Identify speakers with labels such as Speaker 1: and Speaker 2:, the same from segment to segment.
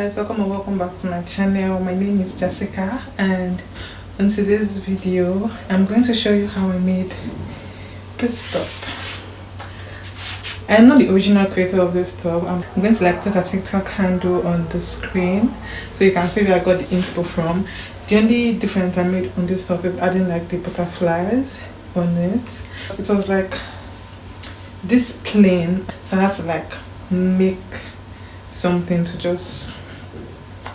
Speaker 1: guys, welcome or welcome back to my channel. My name is Jessica, and in today's video I'm going to show you how I made this top. I am not the original creator of this top. I'm going to put a TikTok handle on the screen so you can see where I got the inspo from. The only difference I made on this top is adding the butterflies on it. It was this plain, so I had to make something to just,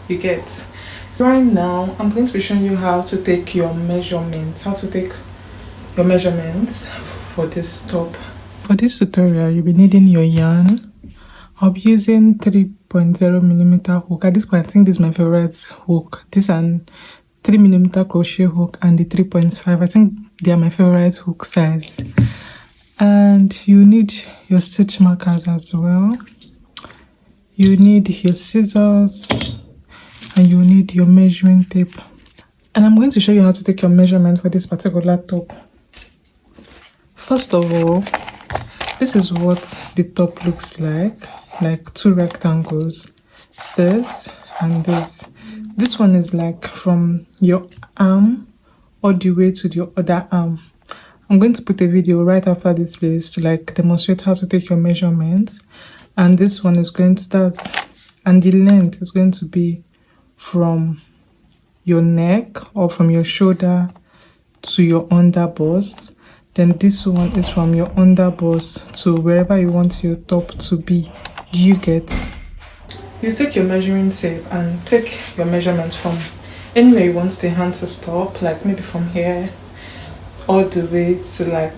Speaker 1: you get. So right now I'm going to be showing you how to take your measurements, for this top. For this tutorial you'll be needing your yarn. I'll be using 3.0mm hook. At this point I think this is my favorite hook. This and 3mm crochet hook and the 3.5. I think they are my favorite hook size. And you need your stitch markers as well. You need your scissors and you need your measuring tape. And I'm going to show you how to take your measurement for this particular top. First of all, this is what the top looks like two rectangles, this and this. This one is from your arm all the way to the other arm. I'm going to put a video right after this place to demonstrate how to take your measurements. And this one is going to start, and the length is going to be from your neck or from your shoulder to your under bust. Then this one is from your under bust to wherever you want your top to be. Do you get? You take your measuring tape and take your measurements from anywhere you want the hand to stop, maybe from here all the way to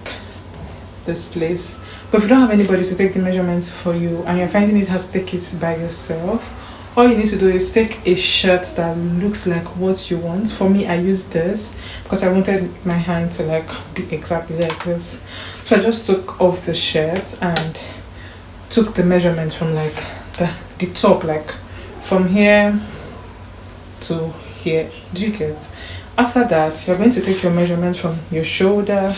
Speaker 1: this place. But if you don't have anybody to take the measurements for you and you're finding it hard to take it by yourself, all you need to do is take a shirt that looks like what you want. For me, I used this because I wanted my hand to be exactly like this. So I just took off the shirt and took the measurement from the top, from here to here. Do you get? After that, you're going to take your measurements from your shoulder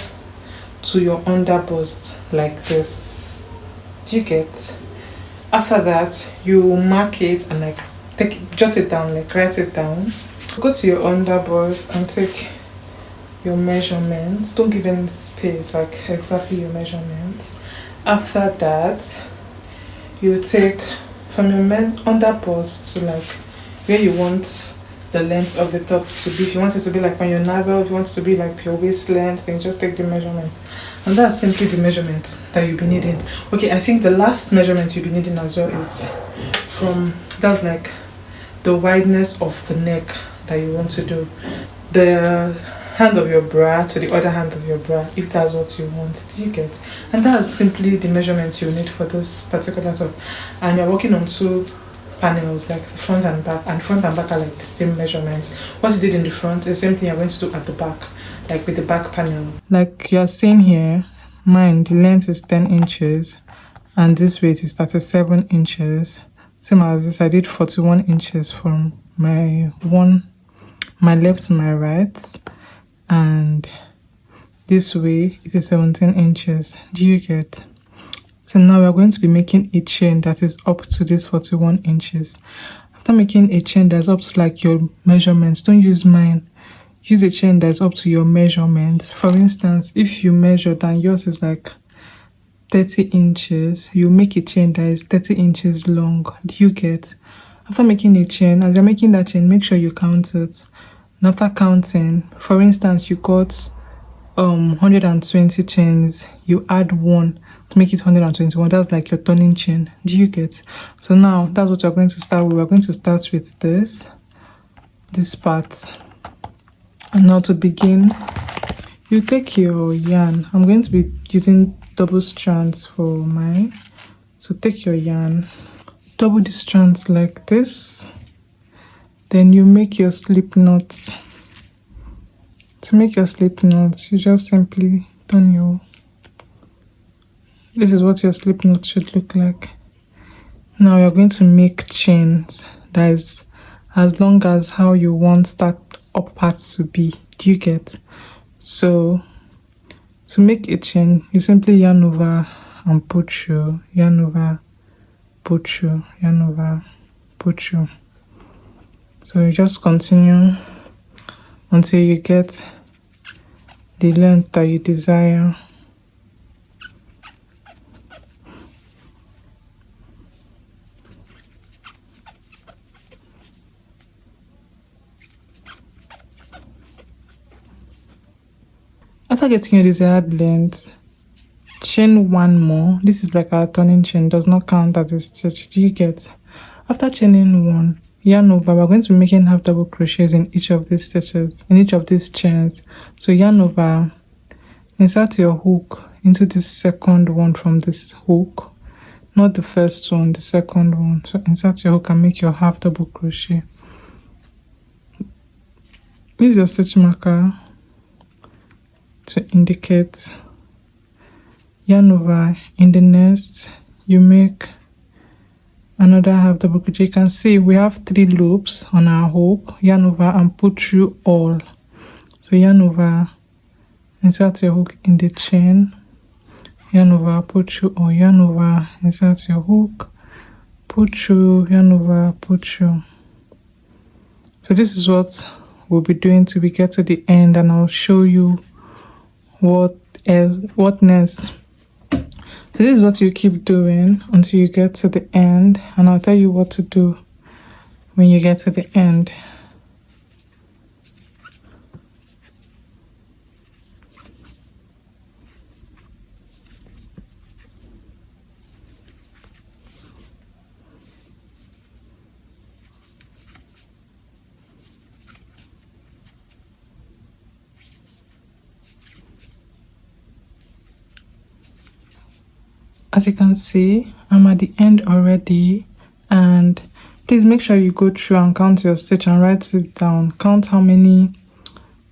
Speaker 1: to your under bust like this. Do you get? After that, you mark it and jot it down, write it down. Go to your under bust and take your measurements. Don't give any space, exactly your measurements. After that, you take from your under bust to where you want the length of the top to be. If you want it to be on your navel, if you want it to be your waist length, then just take the measurements. And that's simply the measurement that you'll be needing. Okay, I think the last measurement you'll be needing as well is that's the wideness of the neck that you want to do. The hand of your bra to the other hand of your bra, if that's what you want. Do you get? And that's simply the measurements you need for this particular top. And you're working on two panels, the front and back, and front and back are the same measurements. What you did in the front is the same thing you're going to do at the back, with the back panel. You're seeing here, mine, the length is 10 inches and this waist is 37 inches. Same as this, I did 41 inches from my left to my right, and this way it is 17 inches. Do you get? So now we are going to be making a chain that is up to this 41 inches. After making a chain that's up to your measurements, don't use mine. Use a chain that's up to your measurements. For instance, if you measured and yours is 30 inches, you make a chain that is 30 inches long. Do you get? After making a chain, as you're making that chain, make sure you count it. And after counting, for instance, you got 120 chains, you add one to make it 121. That's your turning chain. Do you get? So now that's what we're going to start with. We're going to start with this part. And now to begin, you take your yarn. I'm going to be using double strands for mine. So take your yarn, double the strands like this. Then you make your slip knot. To make your slip knot, you just simply turn your... This is what your slip knot should look like. Now you're going to make chains that is as long as how you want that up part to be. Do you get? So to make a chain, you simply yarn over and put through, yarn over, put through, yarn over, put through. So you just continue until you get the length that you desire. After getting your desired length, chain one more. This is like our turning chain, does not count as a stitch. Do you get? After chaining one, yarn over. We're going to be making half double crochets in each of these stitches, in each of these chains. So yarn over, insert your hook into this second one from this hook, not the first one, the second one. So insert your hook and make your half double crochet. Use your stitch marker to indicate. Yarn over. In the next, you make another half double crochet. You can see we have 3 loops on our hook. Yarn over and put through all. So yarn over, insert your hook in the chain, yarn over, put through all, yarn over, insert your hook, put through, yarn over, put through. So this is what we'll be doing till we get to the end, and I'll show you what next. So this is what you keep doing until you get to the end, and I'll tell you what to do when you get to the end. As you can see, I'm at the end already, and please make sure you go through and count your stitch and write it down. Count how many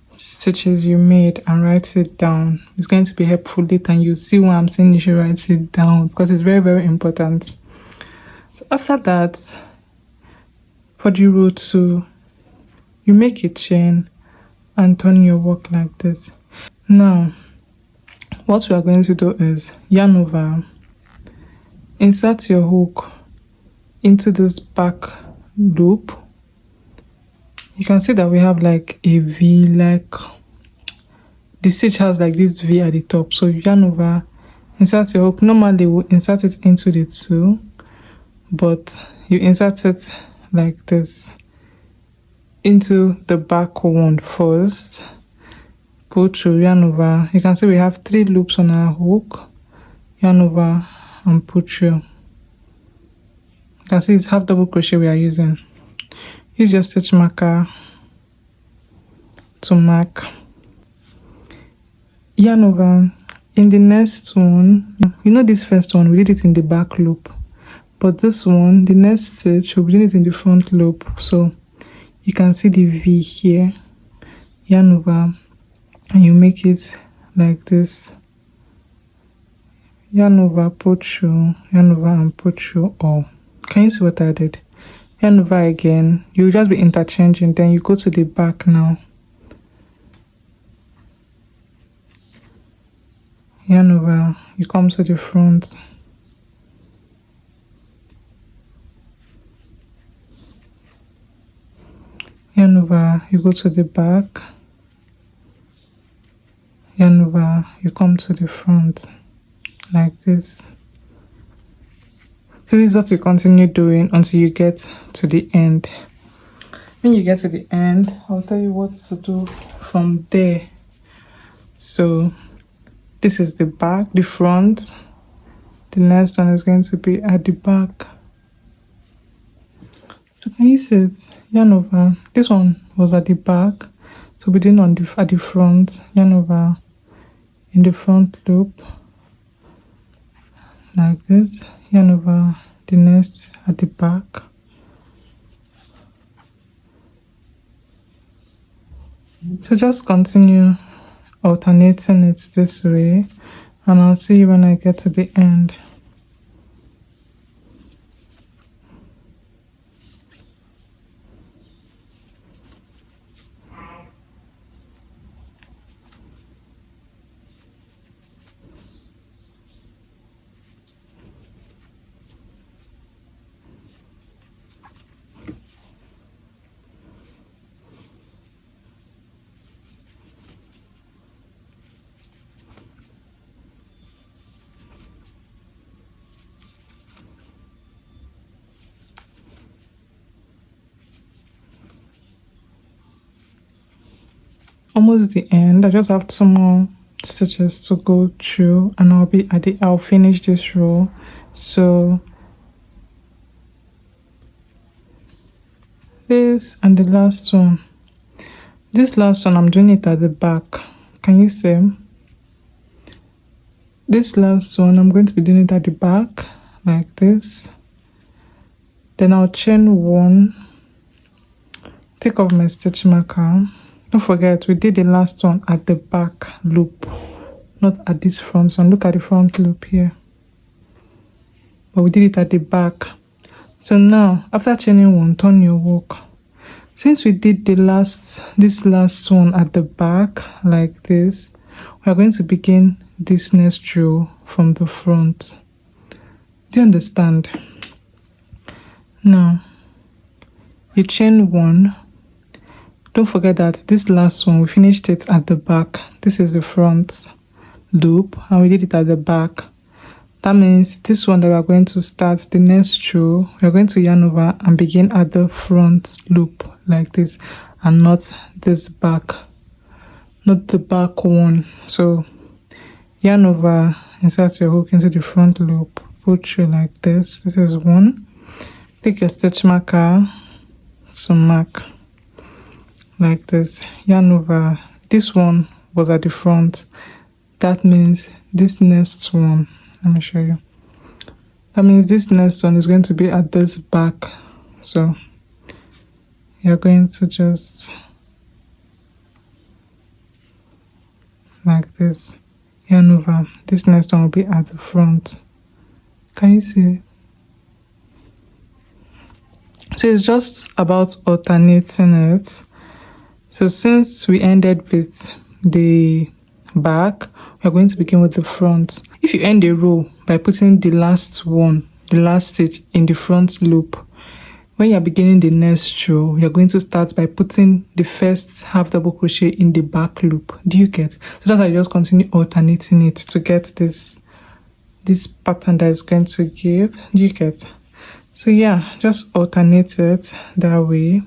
Speaker 1: stitches you made and write it down. It's going to be helpful later, and you see why I'm saying you should write it down, because it's very, very important. So after that, for the row 2, you make a chain and turn your work like this. Now, what we are going to do is yarn over, insert your hook into this back loop. You can see that we have like a V, like the stitch has like this V at the top. So yarn over, insert your hook. Normally we'll insert it into the 2, but you insert it like this into the back one first, put through, yarn over. You can see we have 3 loops on our hook, yarn over and put through. You can see it's half double crochet we are using. Use your stitch marker to mark. Yarn over. In the next one, you know this first one we did it in the back loop, but this one, the next stitch, we'll be doing it in the front loop. So you can see the V here. Yarn over and you make it like this. Yarn over, put through, yarn over and put through all. Can you see what I did? Yarn over again. You'll just be interchanging, then you go to the back now. Yarn over, you come to the front. Yarn over, you go to the back. Yarn over, you come to the front. Like this. So this is what you continue doing until you get to the end. When you get to the end, I'll tell you what to do from there. So this is the back, the front. The next one is going to be at the back. So can you see it? Yarn over. This one was at the back, so we're doing on at the front. Yarn over in the front loop. Like this, yarn over the next at the back. So just continue alternating it this way, and I'll see you when I get to the end. almost the end. I just have 2 more stitches to go through, and I'll finish this row. So this and the last one. This last one I'm doing it at the back. Can you see? This last one I'm going to be doing it at the back like this. Then I'll chain 1, take off my stitch marker. Don't forget, we did the last one at the back loop, not at this front one. Look at the front loop here, but we did it at the back. So now after chaining 1, turn your work. Since we did this last one at the back like this, we are going to begin this next row from the front. Do you understand? Now you chain 1. Don't forget that this last one we finished it at the back. This is the front loop and we did it at the back. That means this one that we are going to start the next row, we are going to yarn over and begin at the front loop like this, and not this back, not the back one. So yarn over, insert your hook into the front loop, pull through like this. This is 1. Take your stitch marker to mark like this, yarn over. This one was at the front. That means this next one, let me show you. That means this next one is going to be at this back. So you're going to just like this, yarn over. This next one will be at the front. Can you see? So it's just about alternating it. So since we ended with the back, we are going to begin with the front. If you end a row by putting the last stitch in the front loop, when you are beginning the next row, you are going to start by putting the first half double crochet in the back loop. Do you get? So that's how you just continue alternating it to get this pattern that is going to give. Do you get? So yeah, just alternate it that way.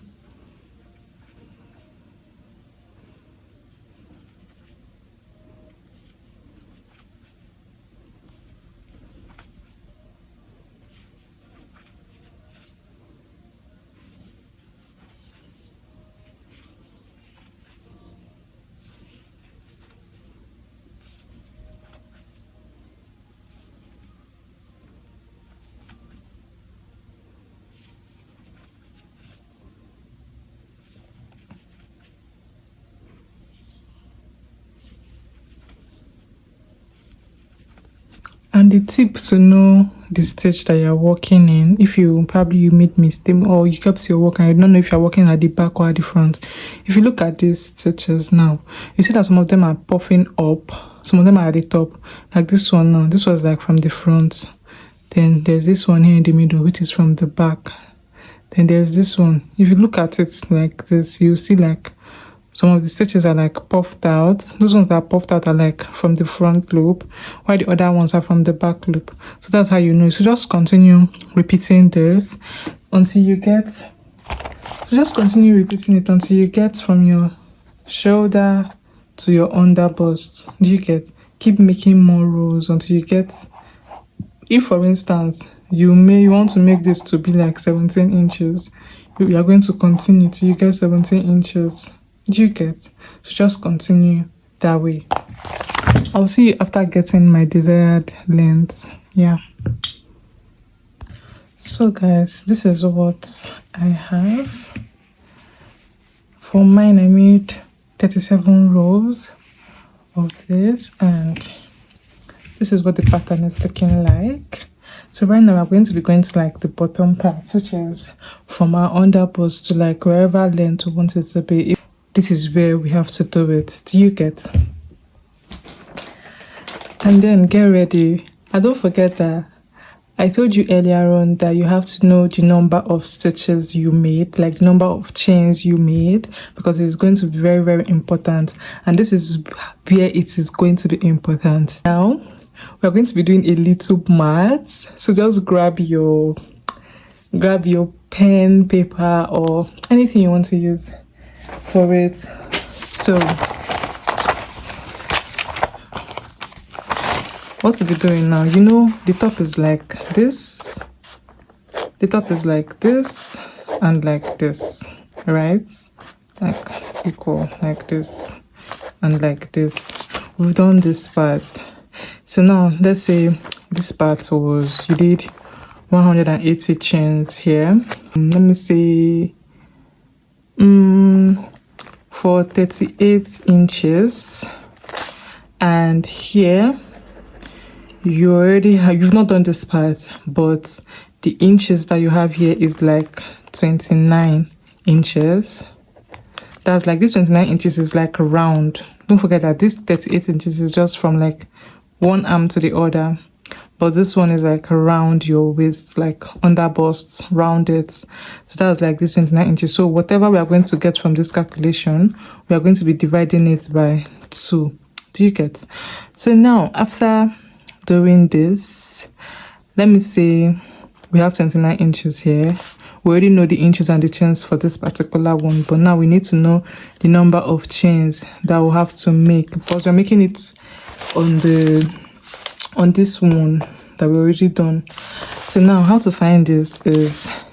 Speaker 1: And the tip to know the stitch that you're working in, if you made mistake or you kept your work and you don't know if you're working at the back or at the front, if you look at these stitches now, you see that some of them are puffing up, some of them are at the top. Like this one now, this was like from the front. Then there's this one here in the middle, which is from the back. Then there's this one. If you look at it like this, you see like some of the stitches are like puffed out. Those ones that are puffed out are like from the front loop, while the other ones are from the back loop. So that's how you know. So just continue repeating this until you get, from your shoulder to your under bust. Do you get? Keep making more rows until you get, if for instance you want to make this to be like 17 inches, you are going to continue till you get 17 inches. Do you get? So just continue that way. I'll see you after getting my desired length. Yeah. So guys, this is what I have. For mine, I made 37 rows of this, and this is what the pattern is looking like. So right now I'm going to be going to like the bottom part, which is from our under bust to like wherever length we want it to be. This is where we have to do it. Do you get? And then get ready. And don't forget that I told you earlier on that you have to know the number of stitches you made, like the number of chains you made, because it's going to be very, very important. And this is where it is going to be important. Now we're going to be doing a little math. So just grab your pen, paper, or anything you want to use for it. So what to be doing now, you know, the top is like this, the top is like this and like this, right? Like equal, like this and like this. We've done this part. So now let's say this part was, you did 180 chains here. Let me say for 38 inches, and here you already have, you've not done this part, but the inches that you have here is like 29 inches. That's like, this 29 inches is like round. Don't forget that this 38 inches is just from like one arm to the other, but this one is like around your waist, like under bust, rounded. So that's like this 29 inches. So whatever we are going to get from this calculation, we are going to be dividing it by 2. Do you get? So now after doing this, let me say we have 29 inches here. We already know the inches and the chains for this particular one, but now we need to know the number of chains that we'll have to make, because we're making it on this one that we already done. So now how to find this is,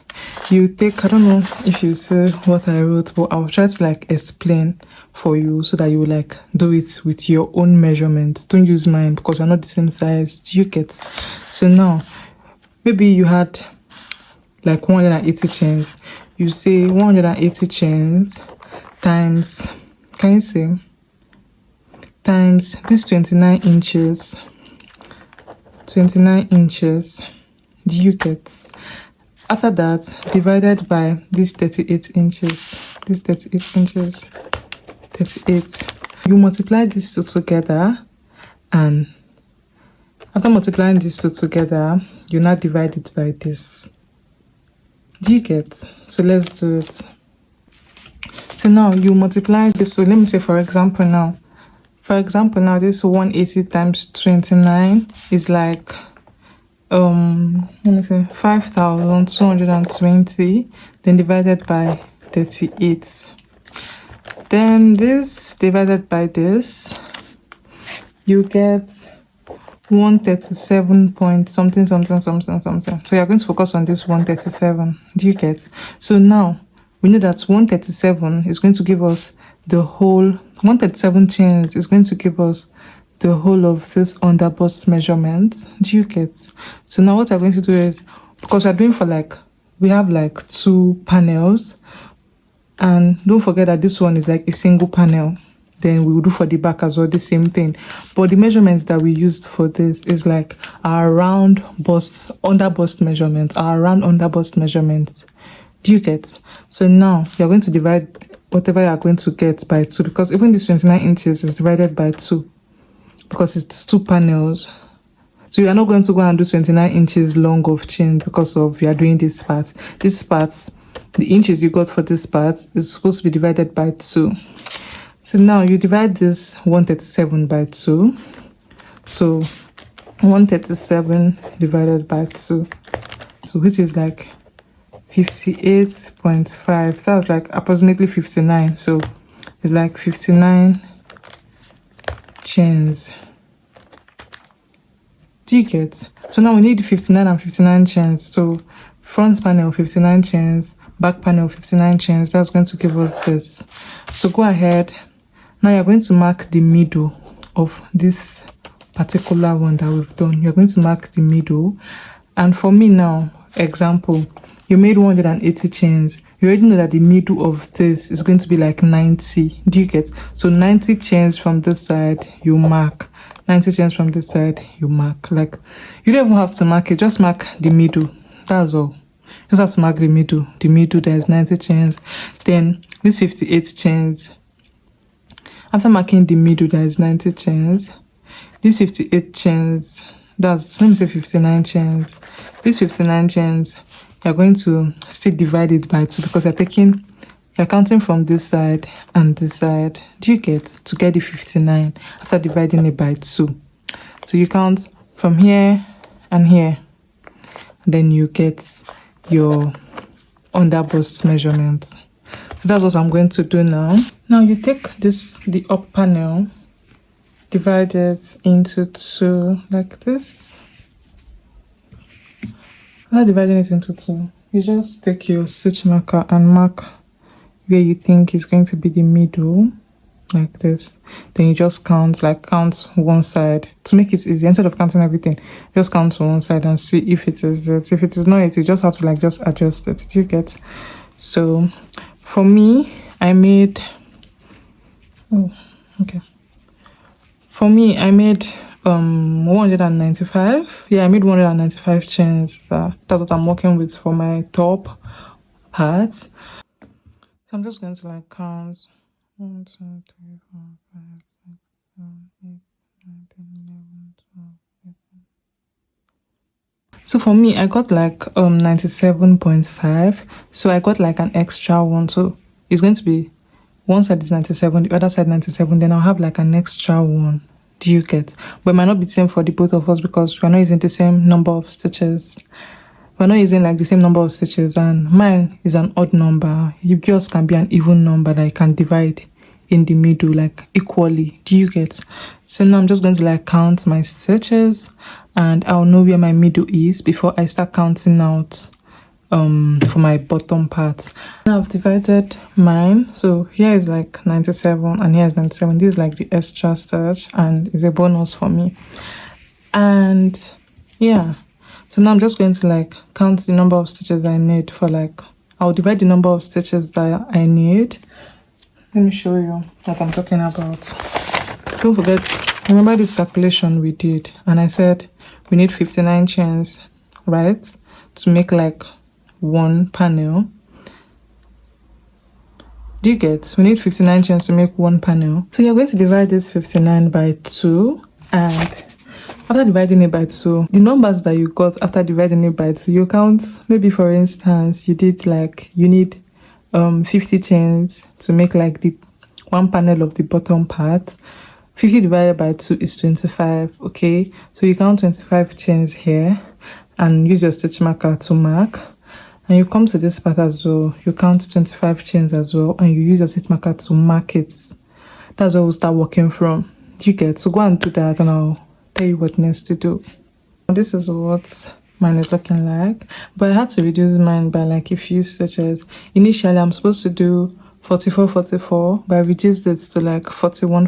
Speaker 1: you take, I don't know if you see what I wrote, but I'll try to like explain for you so that you will like do it with your own measurements. Don't use mine because we're not the same size. Do you get? So now maybe you had like 180 chains. You say 180 chains times, can you see, times this 29 inches. 29 inches. Do you get? After that, divided by this 38 inches. This 38 inches. 38. You multiply these two together, and after multiplying these two together, you now divide it by this. Do you get? So let's do it. So now you multiply this. So let me say, for example, now this 180 times 29 is like let me say 5,220, then divided by 38. Then this divided by this, you get 137 point something. So you're going to focus on this 137. Do you get? So now we know that 137 is going to give us the whole 137 chains is going to give us the whole of this under bust measurement. Do you get? So now what I'm going to do is, because we're doing for like, we have like 2 panels, and don't forget that this one is like a single panel. Then we will do for the back as well the same thing, but the measurements that we used for this is like our round bust, under bust measurements, our round under bust measurements. Do you get? So now you're going to divide whatever you are going to get by 2, because even this 29 inches is divided by 2 because it's 2 panels. So you are not going to go and do 29 inches long of chain because of you are doing this part. This part, the inches you got for this part is supposed to be divided by 2. So now you divide this 137 by 2. So 137 divided by 2, so which is like 58.5. That's like approximately 59. So it's like 59 chains. Do you get? So now we need 59 and 59 chains. So front panel 59 chains, back panel 59 chains. That's going to give us this. So go ahead. Now you're going to mark the middle of this particular one that we've done. You're going to mark the middle. And for me now, example, you made 180 chains. You already know that the middle of this is going to be like 90. Do you get? So 90 chains from this side, you mark. 90 chains from this side, you mark. Like, you don't even have to mark it. Just mark the middle. That's all. Just have to mark the middle. The middle, there's 90 chains. Then this 58 chains. After marking the middle, there's 90 chains. These 58 chains, that's, let me say 59 chains. These 59 chains, you're going to still divide it by 2 because you're counting from this side and this side. Do you get? To get the 59 after dividing it by 2. So you count from here and here. Then you get your under bust measurement. So that's what I'm going to do now. Now you take this, the up panel, divide it into two like this. After dividing it into two, you just take your stitch marker and mark where you think is going to be the middle like this. Then you just count one side to make it easy. Instead of counting everything, just count one side and see if it is it. If it is not it, you just have to just adjust it. Do you get? So for me, I made 195. Yeah, I made 195 chains. That's what I'm working with for my top part. So I'm just going to count 1, 2, 3, 4, 5, 6, 7, 8, 9, 10, 11, 12, 13. So for me, I got 97.5. So I got an extra one. So it's going to be one side is 97, the other side 97. Then I'll have an extra one. Do you get? But it might not be the same for the both of us because we're not using the same number of stitches. We're not using the same number of stitches, and mine is an odd number. Yours can be an even number that I can divide in the middle equally. Do you get? So now I'm just going to count my stitches, and I'll know where my middle is before I start counting out for my bottom part. Now I've divided mine. So here is 97 and here is 97. This is the extra stitch and it's a bonus for me. And yeah, so now I'm just going to count the number of stitches I need for I'll divide the number of stitches that I need. Let me show you what I'm talking about. Don't forget, remember this calculation we did, and I said we need 59 chains, right, to make one panel. Do you get? We need 59 chains to make one panel. So you're going to divide this 59 by 2, and after dividing it by 2, the numbers that you got after dividing it by 2, you count. Maybe for instance, you did you need 50 chains to make the one panel of the bottom part. 50 divided by 2 is 25. Okay, so you count 25 chains here and use your stitch marker to mark. And you come to this part as well, you count 25 chains as well, and you use your stitch marker to mark it. That's where we'll start working from. You get? So go and do that, and I'll tell you what next to do. This is what mine is looking like, but I had to reduce mine by a few stitches. Initially, I'm supposed to do 44, but I reduced it to 41.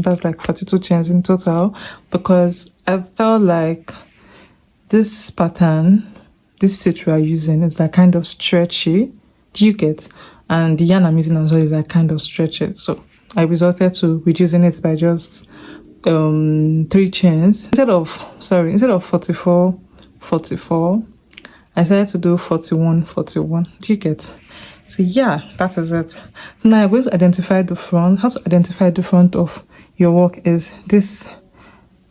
Speaker 1: That's 42 chains in total, because I felt this pattern, this stitch we are using is kind of stretchy. Do you get? And the yarn I'm using as well is kind of stretchy. So I resorted to reducing it by just 3 chains. Instead of 44, I decided to do 41. Do you get? So yeah, that is it. So now I'm going to identify the front. How to identify the front of your work is this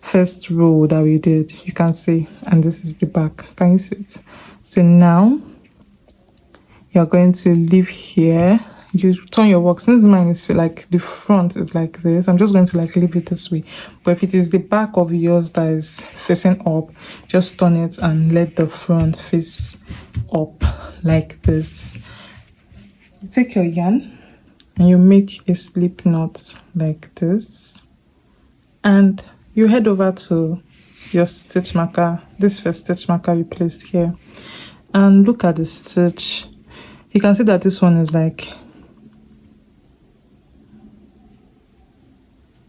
Speaker 1: first row that we did. You can see, and this is the back. Can you see it? So now you're going to leave here. You turn your work. Since mine is the front is this, I'm just going to leave it this way. But if it is the back of yours that is facing up, just turn it and let the front face up like this. You take your yarn and you make a slip knot like this, and you head over to your stitch marker, this first stitch marker you placed here, and look at the stitch. You can see that this one is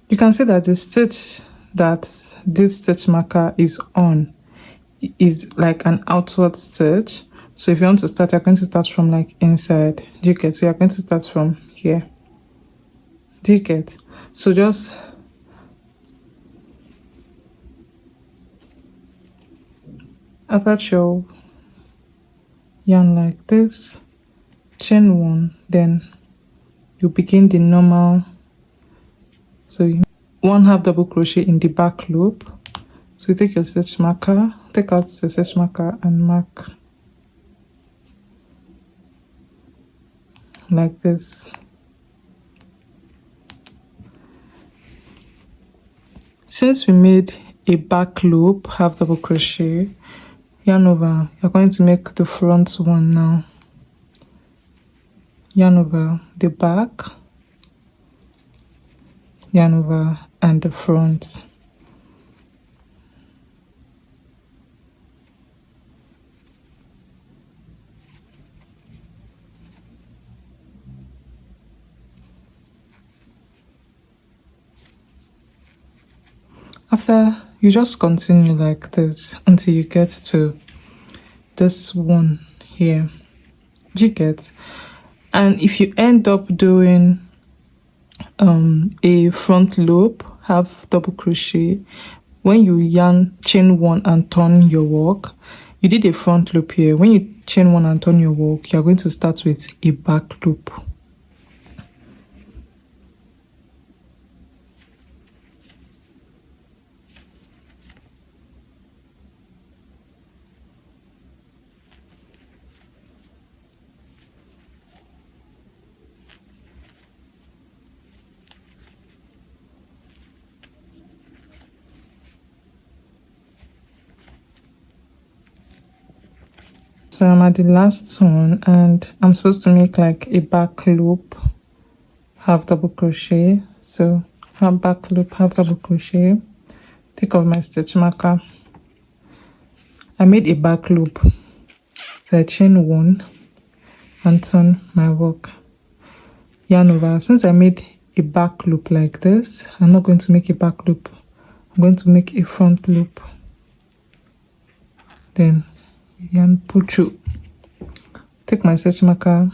Speaker 1: you can see that the stitch that this stitch marker is on is an outward stitch. So if you want to start, you're going to start from inside. Do you get? So you're going to start from here. Do you get? So just attach your yarn like this, chain 1, then you begin the normal. So you 1/2 double crochet in the back loop. So you take your stitch marker, take out the stitch marker and mark like this. Since we made a back loop, 1/2 double crochet, yarn over, you're going to make the front one now. Yarn over the back, yarn over and the front. After, you just continue like this until you get to this one here. Do you get? And if you end up doing a front loop, have double crochet, when you yarn chain one and turn your work, you did a front loop here. When you chain one and turn your work, you're going to start with a back loop. So I'm at the last one and I'm supposed to make like a back loop, half double crochet. So half back loop, half double crochet. Take off my stitch marker. I made a back loop. So I chain one and turn my work. Yarn over. Since I made a back loop like this, I'm not going to make a back loop. I'm going to make a front loop. Then yarn pull through. Take my stitch marker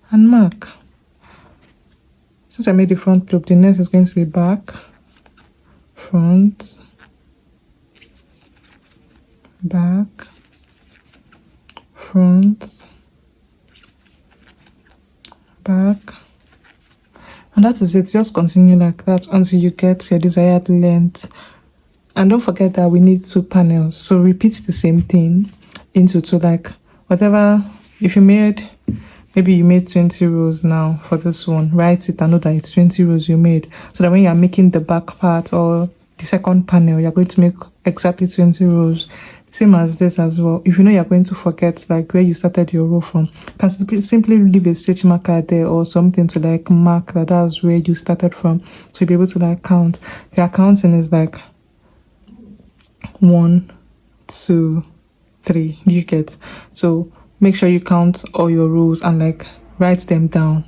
Speaker 1: and mark. Since I made the front loop, the next is going to be back, front, back, front, back, and that is it. Just continue like that until you get your desired length. And don't forget that we need 2 panels, so repeat the same thing into 2, like whatever. If you made, maybe you made 20 rows now for this one, write it and know that it's 20 rows you made, so that when you're making the back part or the second panel, you're going to make exactly 20 rows. Same as this as well. If you know you're going to forget like where you started your row from, you can simply leave a stitch marker there or something to like mark that that's where you started from, so you'll be able to like count. Your counting is like 1, 2, 3. You get? So make sure you count all your rows and like write them down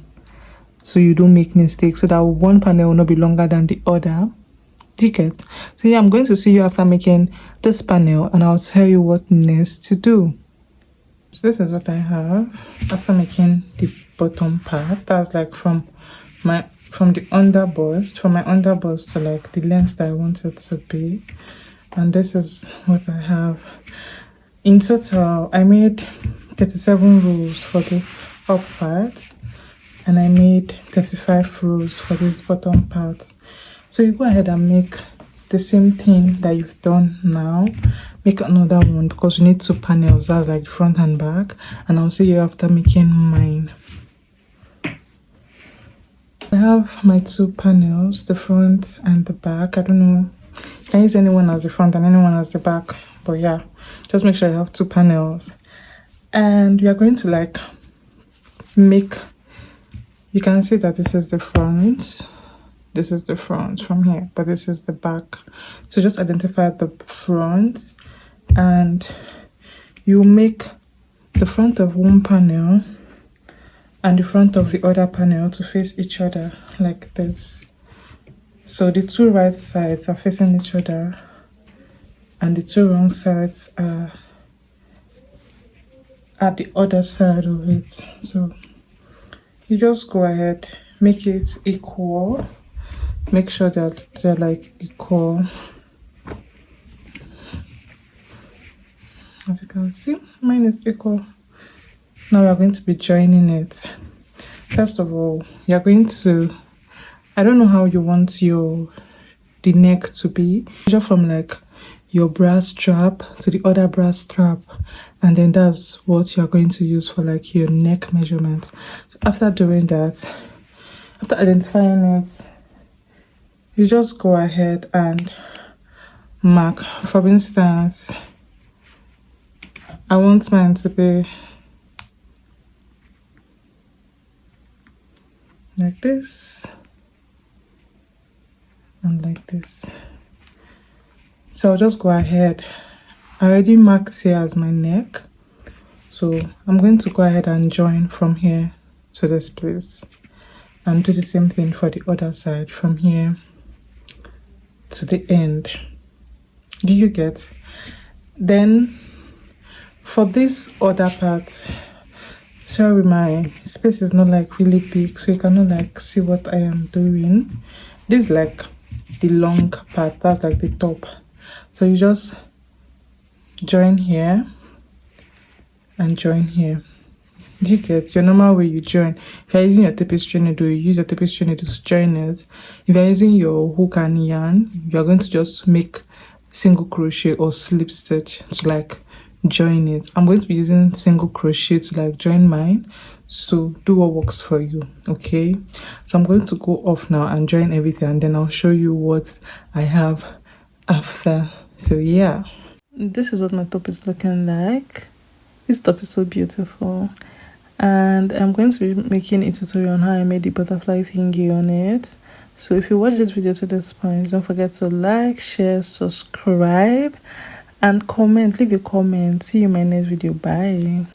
Speaker 1: so you don't make mistakes, so that one panel will not be longer than the other. Do you get? So yeah, I'm going to see you after making this panel and I'll tell you what next to do. So this is what I have after making the bottom part. That's like from the underbust, from my underbust to like the length that I want it to be. And this is what I have. In total, I made 37 rows for this up part, and I made 35 rows for this bottom part. So you go ahead and make the same thing that you've done now. Make another one because you need 2 panels, that's like front and back, and I'll see you after making mine. I have my 2 panels, the front and the back. I don't know, you can use anyone as the front and anyone as the back, but yeah, just make sure you have 2 panels. And we are going to like make, you can see that this is the front, this is the front from here, but this is the back. So just identify the front and you make the front of one panel and the front of the other panel to face each other like this. So the 2 right sides are facing each other and the 2 wrong sides are at the other side of it. So you just go ahead, make it equal, make sure that they're like equal. As you can see, mine is equal. Now we're going to be joining it. First of all, you're going to, I don't know how you want the neck to be. Measure from like your bra strap to the other bra strap, and then that's what you're going to use for like your neck measurement. So after doing that, after identifying it, you just go ahead and mark. For instance, I want mine to be like this. and like this. So I'll just go ahead. I already marked here as my neck, so I'm going to go ahead and join from here to this place and do the same thing for the other side, from here to the end. Do you get? Then for this other part, sorry, my space is not like really big, so you cannot like see what I am doing. This is like the long part, that's like the top. So you just join here and join here. Do you get? Your normal way you join. If you're using your tapestry needle, you use your tapestry needle to join it. If you're using your hook and yarn, you're going to just make single crochet or slip stitch to like join it. I'm going to be using single crochet to like join mine, so do what works for you. Okay, so I'm going to go off now and join everything, and then I'll show you what I have after. So yeah, this is what my top is looking like. This top is so beautiful, and I'm going to be making a tutorial on how I made the butterfly thingy on it. So if you watch this video to this point, don't forget to like, share, subscribe, and comment. Leave a comment. See you in my next video. Bye.